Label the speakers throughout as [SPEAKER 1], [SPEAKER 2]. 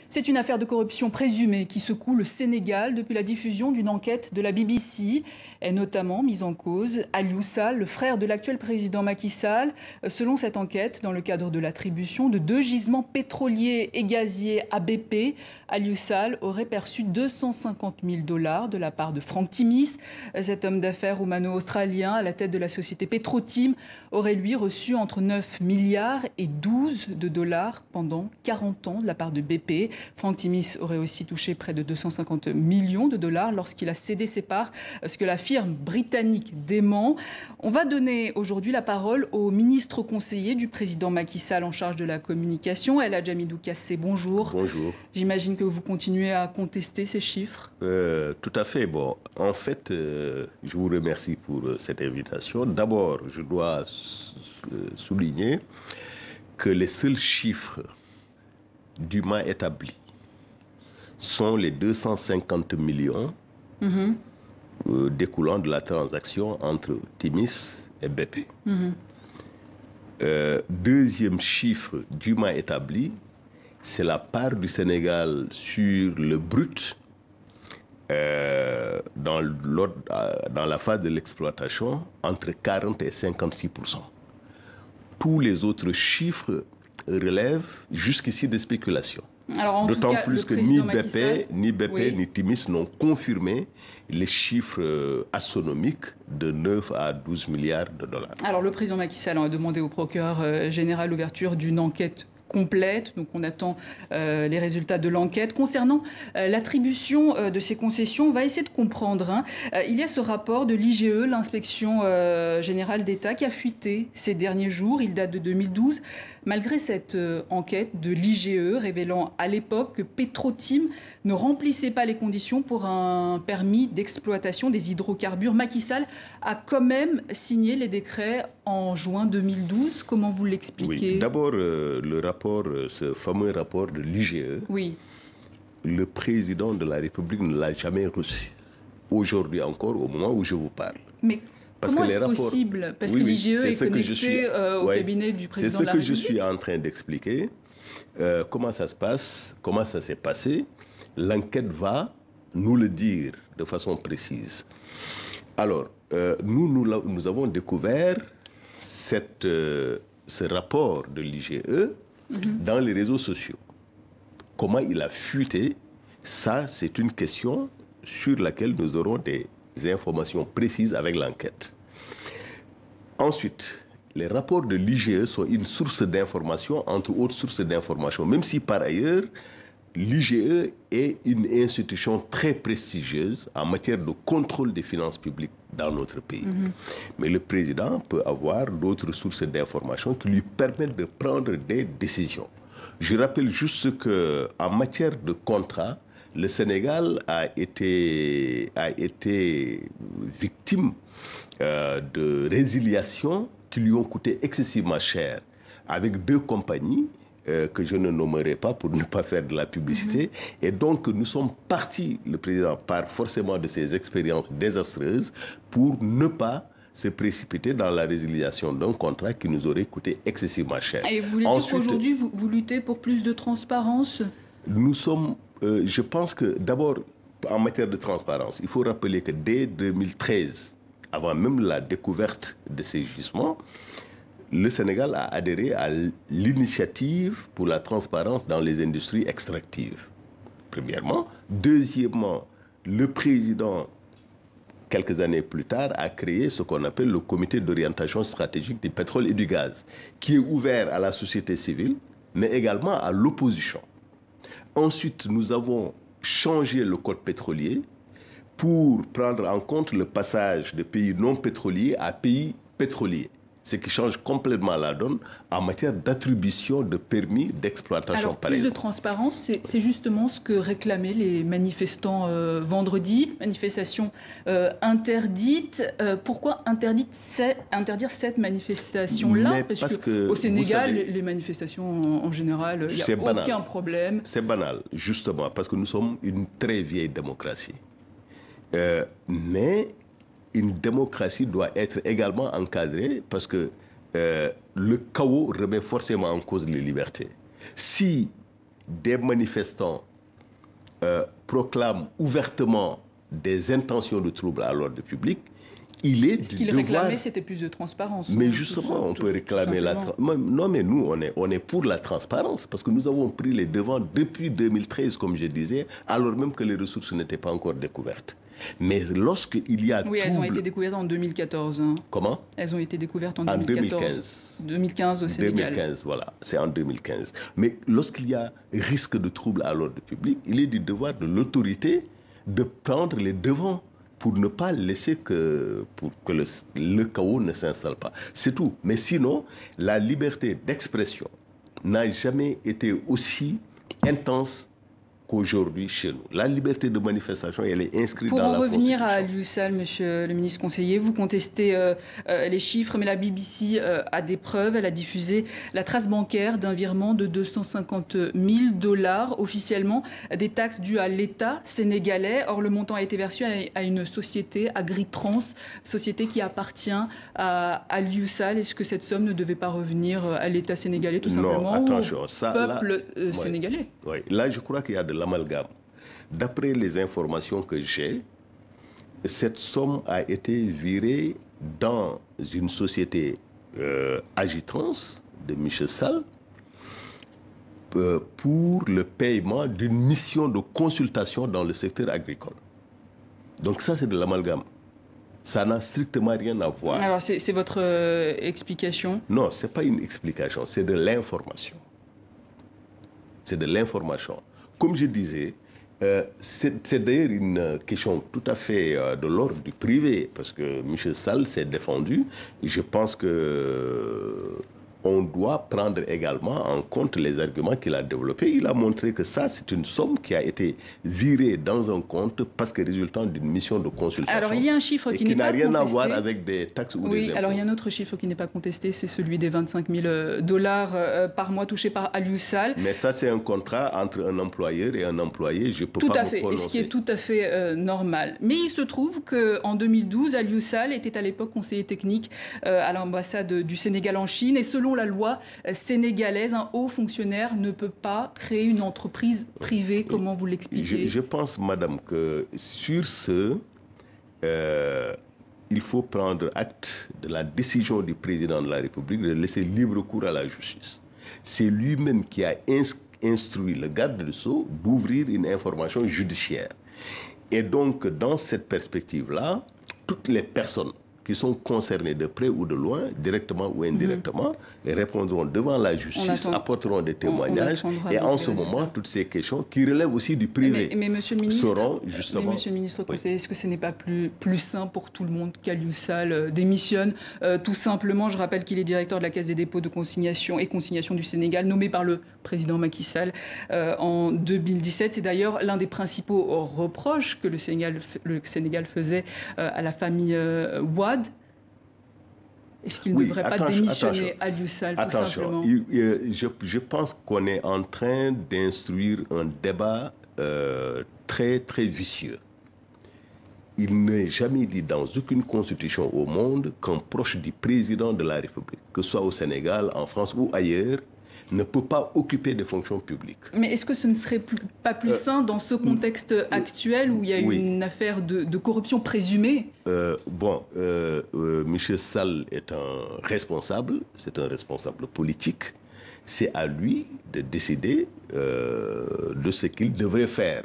[SPEAKER 1] C'est une affaire de corruption présumée qui secoue le Sénégal depuis la diffusion d'une enquête de la BBC. Est notamment mise en cause Aliou Sall, le frère de l'actuel président Macky Sall. Selon cette enquête, dans le cadre de l'attribution de 2 gisements pétroliers et gaziers à BP, Aliou Sall aurait perçu 250 000 $ de la part de Franck Timis. Cet homme d'affaires roumaino-australien à la tête de la société Petrotim aurait lui reçu entre 9 milliards et 12 de dollars pendant 40 ans de la part de BP. Franck Timis aurait aussi touché près de 250 millions de dollars lorsqu'il a cédé ses parts, ce que la firme britannique dément. On va donner aujourd'hui la parole au ministre conseiller du président Macky Sall en charge de la communication, El Hadji Hamidou Kassé. Bonjour.
[SPEAKER 2] Bonjour.
[SPEAKER 1] J'imagine que vous continuez à contester ces chiffres.
[SPEAKER 2] Tout à fait. Bon, en fait, je vous remercie pour cette invitation. D'abord, je dois souligner que les seuls chiffres dûment établis sont les 250 millions découlant de la transaction entre Timis et BP. Deuxième chiffre dûment établi, c'est la part du Sénégal sur le brut dans la phase de l'exploitation entre 40 et 56%. Tous les autres chiffres relèvent jusqu'ici des spéculations. D'autant plus que ni BP, ni Timis n'ont confirmé les chiffres astronomiques de 9 à 12 milliards de dollars.
[SPEAKER 1] Alors le président Macky Sall a demandé au procureur général l'ouverture d'une enquête complète, donc on attend les résultats de l'enquête. Concernant l'attribution de ces concessions, on va essayer de comprendre. Il y a ce rapport de l'IGE, l'inspection générale d'État, qui a fuité ces derniers jours. Il date de 2012. Malgré cette enquête de l'IGE révélant à l'époque que Petrotim ne remplissait pas les conditions pour un permis d'exploitation des hydrocarbures, Macky Sall a quand même signé les décrets en juin 2012. Comment vous l'expliquez?
[SPEAKER 2] Oui. D'abord, ce fameux rapport de l'IGE, le président de la République ne l'a jamais reçu. Aujourd'hui encore, au moment où je vous parle.
[SPEAKER 1] Mais comment est-ce possible? Parce que l'IGE est connecté au cabinet du président de la République.
[SPEAKER 2] C'est ce que je suis en train d'expliquer. Comment ça se passe, comment ça s'est passé. L'enquête va nous le dire de façon précise. Alors, nous avons découvert ce rapport de l'IGE dans les réseaux sociaux. Comment il a fuité, ça c'est une question sur laquelle nous aurons des informations précises avec l'enquête. Ensuite, les rapports de l'IGE sont une source d'information, entre autres sources d'information, même si par ailleurs, l'IGE est une institution très prestigieuse en matière de contrôle des finances publiques dans notre pays. Mais le président peut avoir d'autres sources d'information qui lui permettent de prendre des décisions. Je rappelle juste qu'en matière de contrat, le Sénégal a été victime de résiliations qui lui ont coûté excessivement cher, avec 2 compagnies que je ne nommerai pas pour ne pas faire de la publicité. Et donc, nous sommes partis, le président part forcément de ses expériences désastreuses pour ne pas se précipiter dans la résiliation d'un contrat qui nous aurait coûté excessivement cher.
[SPEAKER 1] Et vous voulez dire qu'aujourd'hui, vous luttez pour plus de transparence?
[SPEAKER 2] Nous sommes... je pense que, d'abord, en matière de transparence, il faut rappeler que dès 2013, avant même la découverte de ces gisements, le Sénégal a adhéré à l'initiative pour la transparence dans les industries extractives, premièrement. Deuxièmement, le président, quelques années plus tard, a créé ce qu'on appelle le comité d'orientation stratégique du pétrole et du gaz, qui est ouvert à la société civile, mais également à l'opposition. Ensuite, nous avons changé le code pétrolier pour prendre en compte le passage de pays non pétroliers à pays pétroliers. Ce qui change complètement la donne en matière d'attribution de permis d'exploitation.
[SPEAKER 1] Alors, plus de transparence, c'est justement ce que réclamaient les manifestants vendredi. Manifestation interdite. Pourquoi interdire cette manifestation-là? Parce qu'au Sénégal, les manifestations en général, il n'y a aucun problème.
[SPEAKER 2] C'est banal, justement, parce que nous sommes une très vieille démocratie. Mais une démocratie doit être également encadrée parce que le chaos remet forcément en cause les libertés. Si des manifestants proclament ouvertement des intentions de trouble à l'ordre public, il est
[SPEAKER 1] ce qu'il réclamait, c'était plus de transparence.
[SPEAKER 2] Mais justement, on peut réclamer la transparence. Non, mais nous, on est pour la transparence, parce que nous avons pris les devants depuis 2013, comme je disais, alors même que les ressources n'étaient pas encore découvertes. Mais lorsqu'il y a
[SPEAKER 1] oui, elles ont été découvertes en 2014. Hein.
[SPEAKER 2] Comment?
[SPEAKER 1] Elles ont été découvertes en 2014. 2015 au Sénégal.
[SPEAKER 2] 2015, voilà, c'est en 2015. Mais lorsqu'il y a risque de trouble à l'ordre public, il est du devoir de l'autorité de prendre les devants pour ne pas laisser pour que le chaos ne s'installe pas. C'est tout. Mais sinon, la liberté d'expression n'a jamais été aussi intense qu'aujourd'hui chez nous. La liberté de manifestation, elle est inscrite dans la Constitution.
[SPEAKER 1] Pour en revenir à Aliou Sall, monsieur le ministre conseiller, vous contestez les chiffres, mais la BBC a des preuves. Elle a diffusé la trace bancaire d'un virement de 250 000 $ officiellement, des taxes dues à l'État sénégalais. Or, le montant a été versé à une société, Agritrans, société qui appartient à Aliou Sall. Est-ce que cette somme ne devait pas revenir à l'État sénégalais, tout simplement,
[SPEAKER 2] attention,
[SPEAKER 1] ou au peuple sénégalais?
[SPEAKER 2] Oui, là, je crois qu'il y a de l'amalgame. D'après les informations que j'ai, cette somme a été virée dans une société Agitrans de Michel Sall pour le paiement d'une mission de consultation dans le secteur agricole. Donc ça, c'est de l'amalgame. Ça n'a strictement rien à voir.
[SPEAKER 1] Alors, c'est votre explication?
[SPEAKER 2] Non, ce n'est pas une explication, c'est de l'information. C'est de l'information. Comme je disais, c'est d'ailleurs une question tout à fait de l'ordre du privé, parce que M. Sall s'est défendu. Je pense que on doit prendre également en compte les arguments qu'il a développés. Il a montré que ça, c'est une somme qui a été virée dans un compte parce que résultant d'une mission de consultation.
[SPEAKER 1] Alors, il y a un chiffre qui n'est pas contesté.
[SPEAKER 2] Qui n'a rien à voir avec des taxes ou des impôts.
[SPEAKER 1] Alors il y a un autre chiffre qui n'est pas contesté, c'est celui des 25 000 $ par mois touchés par Aliou Sall.
[SPEAKER 2] Mais ça, c'est un contrat entre un employeur et un employé. Je peux
[SPEAKER 1] tout
[SPEAKER 2] pas
[SPEAKER 1] à
[SPEAKER 2] me
[SPEAKER 1] fait,
[SPEAKER 2] prononcer.
[SPEAKER 1] et ce qui est tout à fait normal. Mais il se trouve qu'en 2012, Aliou Sall était à l'époque conseiller technique à l'ambassade du Sénégal en Chine. Et selon la loi sénégalaise, un haut fonctionnaire ne peut pas créer une entreprise privée. Comment vous l'expliquez?
[SPEAKER 2] Je pense, madame, que sur ce, il faut prendre acte de la décision du président de la République de laisser libre cours à la justice. C'est lui-même qui a instruit le garde de Sceaux d'ouvrir une information judiciaire. Et donc, dans cette perspective-là, toutes les personnes qui sont concernés de près ou de loin, directement ou indirectement, répondront devant la justice, apporteront des témoignages, et en ce moment, toutes ces questions qui relèvent aussi du privé
[SPEAKER 1] mais monsieur le ministre,
[SPEAKER 2] seront justement...
[SPEAKER 1] Monsieur le ministre conseiller, est-ce que ce n'est pas plus sain pour tout le monde qu'Aliou Sall démissionne tout simplement? Je rappelle qu'il est directeur de la Caisse des dépôts de consignation et consignation du Sénégal, nommé par le président Macky Sall en 2017. C'est d'ailleurs l'un des principaux reproches que le Sénégal faisait à la famille Wade. Est-ce qu'il ne devrait pas démissionner Aliou Sall, tout simplement?
[SPEAKER 2] Je pense qu'on est en train d'instruire un débat très, très vicieux. Il n'est jamais dit dans aucune constitution au monde qu'un proche du président de la République, que ce soit au Sénégal, en France ou ailleurs, ne peut pas occuper des fonctions publiques.
[SPEAKER 1] Mais est-ce que ce ne serait pas plus sain dans ce contexte actuel où il y a une affaire de corruption présumée?
[SPEAKER 2] Michel Sall est un responsable, c'est un responsable politique. C'est à lui de décider de ce qu'il devrait faire.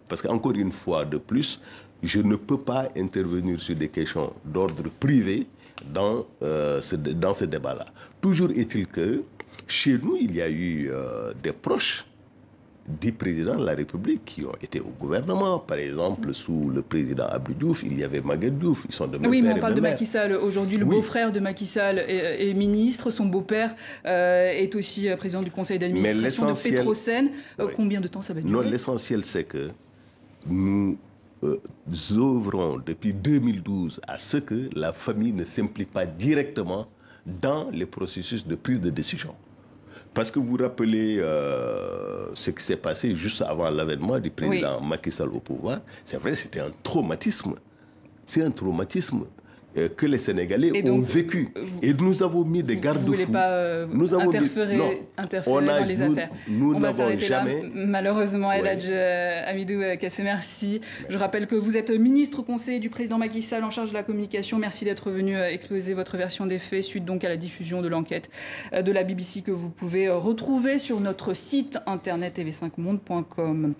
[SPEAKER 2] Parce qu'encore une fois de plus, je ne peux pas intervenir sur des questions d'ordre privé dans ce débat-là. Toujours est-il que chez nous, il y a eu des proches du président de la République qui ont été au gouvernement. Par exemple, sous le président Abdou Diouf, il y avait Maguette Diouf. Ils sont de même
[SPEAKER 1] oui,
[SPEAKER 2] père
[SPEAKER 1] mais on parle de
[SPEAKER 2] mère.
[SPEAKER 1] Macky Sall. Aujourd'hui, le beau-frère de Macky Sall est ministre. Son beau-père est aussi président du conseil d'administration de Petrosen. Combien de temps ça va durer?
[SPEAKER 2] Non, l'essentiel, c'est que nous œuvrons depuis 2012 à ce que la famille ne s'implique pas directement dans les processus de prise de décision. Parce que vous rappelez ce qui s'est passé juste avant l'avènement du président Macky Sall au pouvoir, c'est vrai, c'était un traumatisme. C'est un traumatisme. que les Sénégalais ont vécu. Et nous avons mis des garde-fous.
[SPEAKER 1] Vous ne voulez pas interférer dans les affaires.
[SPEAKER 2] Nous n'avons jamais...
[SPEAKER 1] Malheureusement, El Hadj Hamidou Kassé, merci. Je rappelle que vous êtes ministre conseiller du président Macky Sall en charge de la communication. Merci d'être venu exposer votre version des faits suite donc à la diffusion de l'enquête de la BBC que vous pouvez retrouver sur notre site internet tv5monde.com.